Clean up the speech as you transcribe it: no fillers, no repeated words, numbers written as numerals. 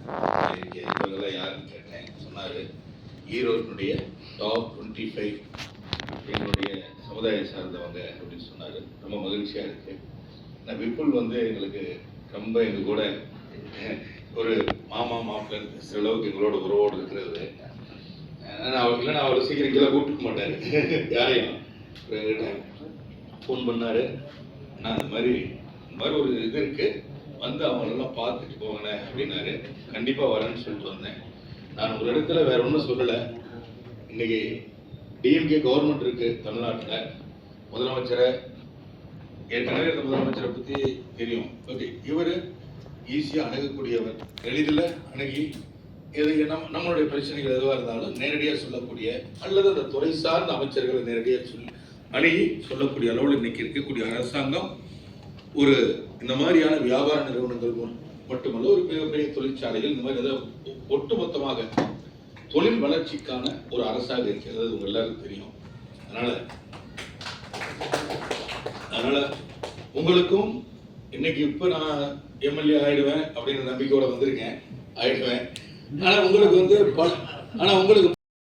இவங்கெல்லாம் யாருன்னு கேட்டேன். சொன்னார் ஈரோட்டினுடைய டாப் 25 என்னுடைய சமுதாயம் சார்ந்தவங்க அப்படின்னு சொன்னார். ரொம்ப மகிழ்ச்சியாக இருக்குது. நான் விப்புல் வந்து எங்களுக்கு ரொம்ப எங்கள் கூட ஒரு மாமா மாப்பிள்ளை பேசுகிற அளவுக்கு எங்களோட உறவோடு இருக்கிறது. இல்லைன்னா அவர் சீக்கிரம் கீழே கூப்பிட்டுக்க மாட்டார் யாரையும். என்கிட்ட ஃபோன் பண்ணார், நான் இந்த மாதிரி ஒரு இது இருக்குது, வந்து அவங்களெல்லாம் பார்த்துட்டு போங்கண்ணே அப்படின்னாரு. கண்டிப்பாக வரேன்னு சொல்லிட்டு வந்தேன். நான் ஒரு இடத்துல வேற ஒன்றும் சொல்லலை. இன்னைக்கு டிஎம்கே கவர்மெண்ட் இருக்கு தமிழ்நாட்டில். முதலமைச்சரை ஏற்கனவே இந்த முதலமைச்சரை பற்றி தெரியும். ஓகே, இவர் ஈஸியாக அணுகக்கூடியவர், எளிதில் அணுகி எது நம்மளுடைய பிரச்சனைகள் எதுவாக இருந்தாலும் நேரடியாக சொல்லக்கூடிய, அல்லது அந்த துறை சார்ந்த அமைச்சர்களை நேரடியாக அணுகி சொல்லக்கூடிய அளவில் இன்னைக்கு இருக்கக்கூடிய அரசாங்கம் ஒரு இந்த மாதிரியான வியாபார நிறுவனங்கள் மட்டுமல்ல, ஒரு மிகப்பெரிய தொழிற்சாலைகள் இந்த மாதிரி ஏதாவது ஒட்டுமொத்தமாக தொழில் வளர்ச்சிக்கான ஒரு அரசாக இருக்கிறது. உங்க எல்லாருக்கும் தெரியும். அதனால உங்களுக்கும் இன்னைக்கு இப்ப நான் எம்எல்ஏ ஆயிடுவேன் அப்படின்னு நம்பிக்கையோட வந்திருக்கேன், ஆயிடுவேன். ஆனா உங்களுக்கு